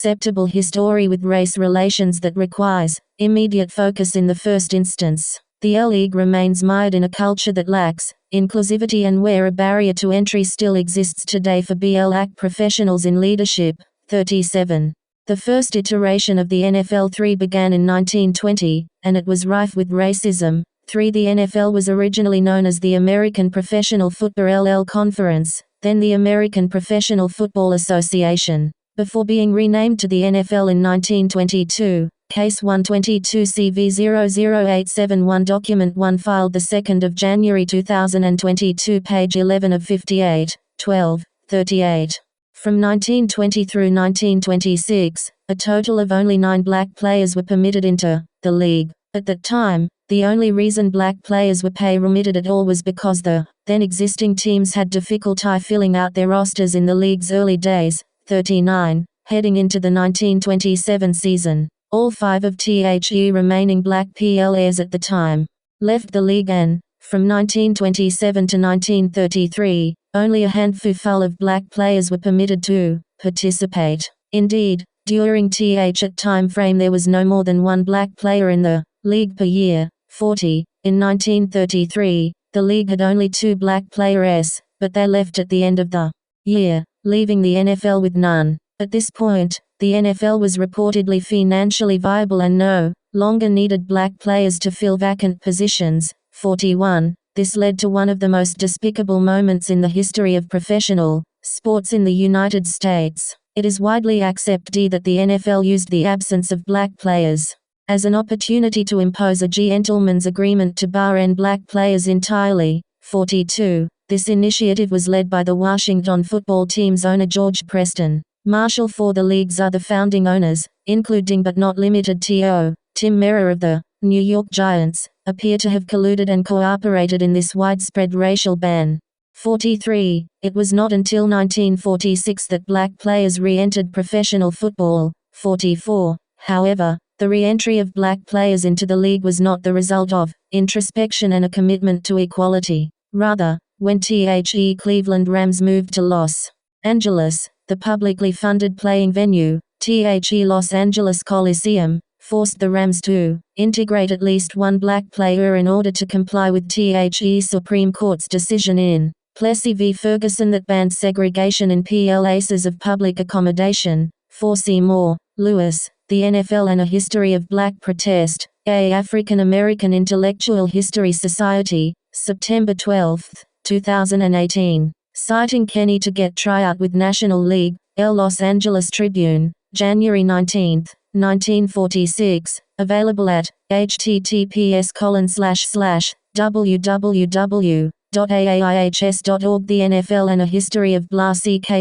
acceptable history with race relations that requires immediate focus in the first instance. The L-League remains mired in a culture that lacks inclusivity and where a barrier to entry still exists today for BL-AC professionals in leadership. 37. The first iteration of the NFL 3 began in 1920, and it was rife with racism. 3. The NFL was originally known as the American Professional Football LL Conference, then the American Professional Football Association, before being renamed to the NFL in 1922. Case 122 CV00871 Document 1 filed 2 January 2022 page 11 of 58, 12, 38. From 1920 through 1926, a total of only 9 black players were permitted into the league. At that time, the only reason black players were permitted at all was because the then existing teams had difficulty filling out their rosters in the league's early days. 39. Heading into the 1927 season, all 5 of the remaining black players at the time left the league, and from 1927 to 1933, only a handful of black players were permitted to participate. Indeed, during that time frame there was no more than 1 black player in the league per year. 40. In 1933, the league had only 2 black players, but they left at the end of the year, leaving the NFL with none. At this point, the NFL was reportedly financially viable and no longer needed black players to fill vacant positions. 41. This led to one of the most despicable moments in the history of professional sports in the United States. It is widely accepted that the NFL used the absence of black players as an opportunity to impose a gentleman's agreement to ban black players entirely. 42. This initiative was led by the Washington football team's owner George Preston Marshall. For the league's other founding owners, including but not limited to Tim Mehrer of the New York Giants, appear to have colluded and cooperated in this widespread racial ban. 43. It was not until 1946 that black players re-entered professional football. 44. However, the re-entry of black players into the league was not the result of introspection and a commitment to equality. Rather, when the Cleveland Rams moved to Los Angeles, the publicly funded playing venue, the Los Angeles Coliseum, forced the Rams to integrate at least 1 black player in order to comply with the Supreme Court's decision in Plessy v. Ferguson that banned segregation in places of public accommodation. 4. Seymour Lewis, The NFL and a History of Black Protest, A. African American Intellectual History Society, September 12, 2018. Citing Kenny to get tryout with National League, El Los Angeles Tribune, January 19, 1946, available at https://www.aaihs.org. The NFL and a History of Black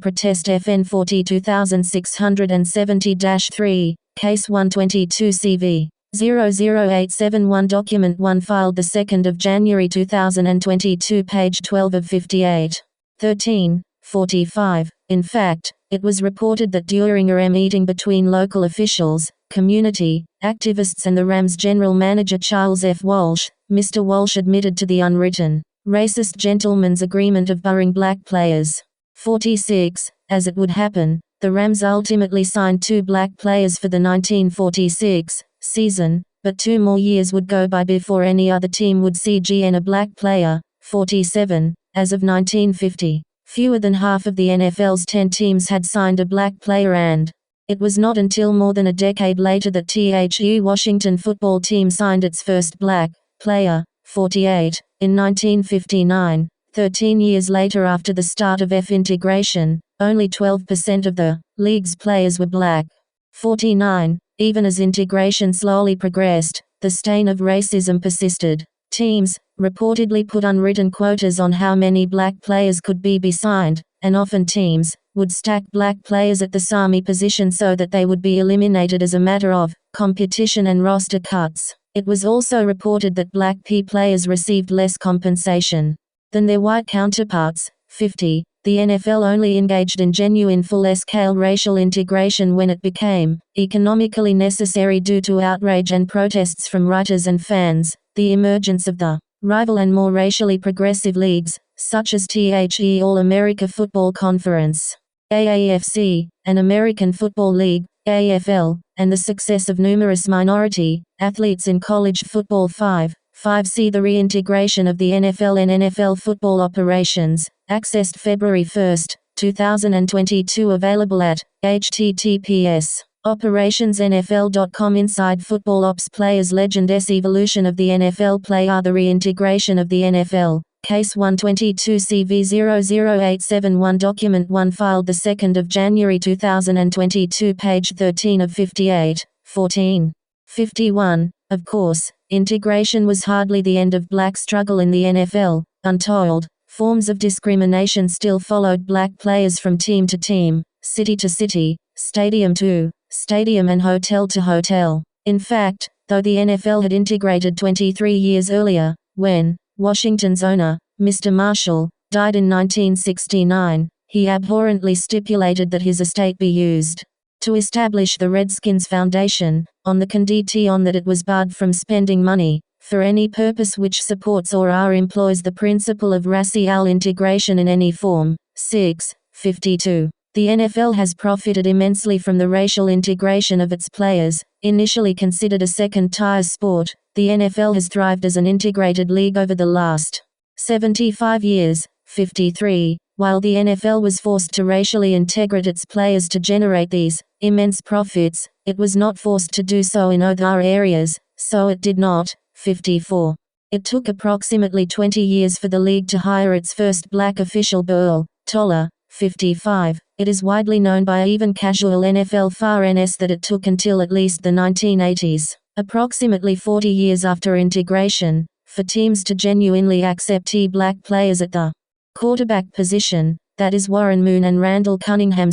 Protest FN 42670-3, Case 122 CV 00871 Document 1 filed 2 January 2022 page 12 of 58. 13. 45. In fact, it was reported that during a meeting between local officials, community activists and the Rams general manager Charles F. Walsh, Mr. Walsh admitted to the unwritten, racist gentleman's agreement of barring black players. 46. As it would happen, the Rams ultimately signed 2 black players for the 1946 season, but 2 more years would go by before any other team would see a black player. 47. As of 1950, fewer than half of the NFL's 10 teams had signed a black player, and it was not until more than a decade later that the Washington football team signed its first black player. 48. In 1959, 13 years later after the start of integration, only 12% of the league's players were black. 49. Even as integration slowly progressed, the stain of racism persisted. Teams reportedly put unwritten quotas on how many black players could be signed, and often teams would stack black players at the same position so that they would be eliminated as a matter of competition and roster cuts. It was also reported that black players received less compensation than their white counterparts. 50. The NFL only engaged in genuine full-scale racial integration when it became economically necessary due to outrage and protests from writers and fans. The emergence of the rival and more racially progressive leagues, such as the All-America Football Conference, AAFC, and American Football League, AFL, and the success of numerous minority athletes in college football. 5C The reintegration of the NFL and NFL football operations, accessed February 1, 2022. Available at https://operationsnfl.com. Inside Football Ops Players Legend S Evolution of the NFL Player. The reintegration of the NFL. Case 122 CV00871. Document 1 filed 2 January 2022. Page 13 of 58. 14. 51. Of course, integration was hardly the end of black struggle in the NFL. Untold forms of discrimination still followed black players from team to team, city to city, stadium to stadium, and hotel to hotel. In fact, though the NFL had integrated 23 years earlier, when Washington's owner, Mr. Marshall, died in 1969, he abhorrently stipulated that his estate be used to establish the Redskins Foundation, on the condition that it was barred from spending money for any purpose which supports or employs the principle of racial integration in any form. 52. The NFL has profited immensely from the racial integration of its players. Initially considered a second-tier sport, the NFL has thrived as an integrated league over the last 75 years. 53. While the NFL was forced to racially integrate its players to generate these immense profits, it was not forced to do so in other areas, so it did not. 54. It took approximately 20 years for the league to hire its first black official, Burl Toller. 55. It is widely known by even casual NFL fans that it took until at least the 1980s, approximately 40 years after integration, for teams to genuinely accept black players at the quarterback position, that is Warren Moon and Randall Cunningham.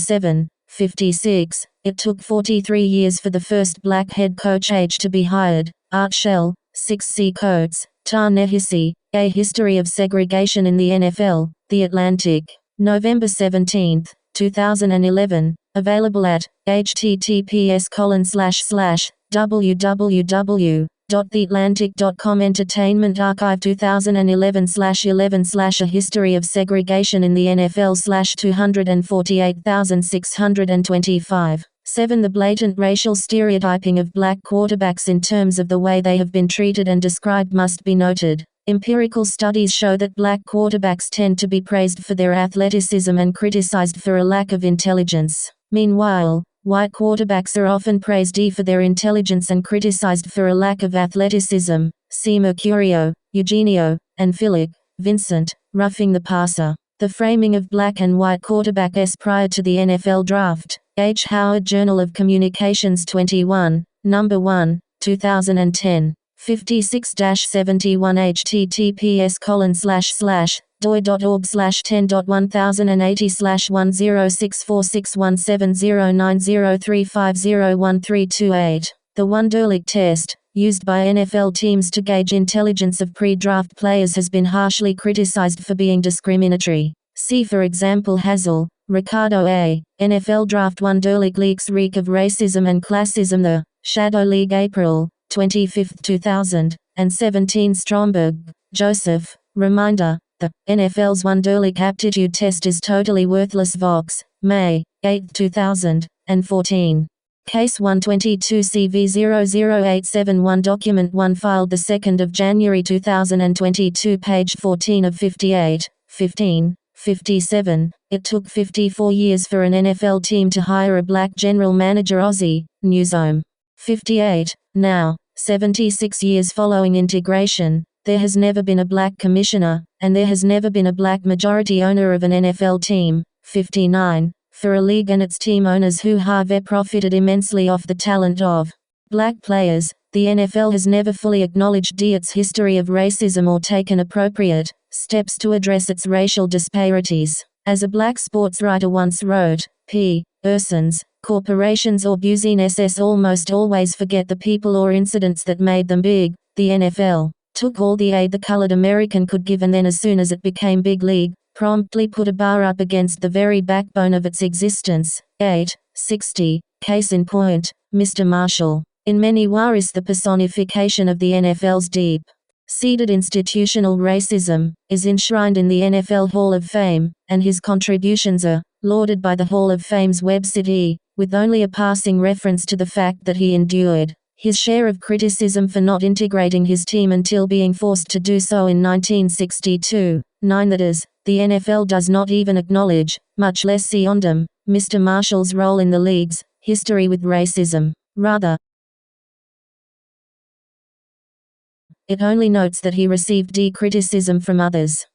56. It took 43 years for the first black head coach to be hired, Art Shell. 6C Coates, Ta-Nehisi, A History of Segregation in the NFL, The Atlantic. November 17, 2011, available at https://www.theatlantic.com. Entertainment Archive 2011/11/A History of Segregation in the NFL /248625. 7. The blatant racial stereotyping of black quarterbacks in terms of the way they have been treated and described must be noted. Empirical studies show that black quarterbacks tend to be praised for their athleticism and criticized for a lack of intelligence. Meanwhile, white quarterbacks are often praised for their intelligence and criticized for a lack of athleticism. See Mercurio, Eugenio, and Philip Vincent, Roughing the Passer. The framing of black and white quarterbacks prior to the NFL draft. H. Howard Journal of Communications 21, No. 1, 2010. 56-71 https://doi.org/10.1080/1064617090350138. The Wonderlic test, used by NFL teams to gauge intelligence of pre-draft players, has been harshly criticized for being discriminatory. See for example Hazel, Ricardo A. NFL Draft Wonderlic leaks reek of racism and classism. The Shadow League April 25, 2017. Stromberg, Joseph. Reminder, the NFL's Wonderlic aptitude test is totally worthless. Vox, May 8, 2014. Case 122 CV00871. Document 1 filed 2 January 2022. Page 14 of 58. 15. 57. It took 54 years for an NFL team to hire a black general manager. Aussie, Newsome. 58. Now, 76 years following integration, there has never been a black commissioner, and there has never been a black majority owner of an NFL team. 59. For a league and its team owners who have profited immensely off the talent of black players, the NFL has never fully acknowledged its history of racism or taken appropriate steps to address its racial disparities. As a black sports writer once wrote, P. Persons, corporations or businesses almost always forget the people or incidents that made them big. The NFL took all the aid the colored American could give, and then as soon as it became big league, promptly put a bar up against the very backbone of its existence. 8. 60. Case in point, Mr. Marshall, in many ways the personification of the NFL's deep-seated institutional racism, is enshrined in the NFL Hall of Fame, and his contributions are lauded by the Hall of Fame's website, with only a passing reference to the fact that he endured his share of criticism for not integrating his team until being forced to do so in 1962. 9. That is, the NFL does not even acknowledge, much less see on them, Mr. Marshall's role in the league's history with racism. Rather, it only notes that he received criticism from others.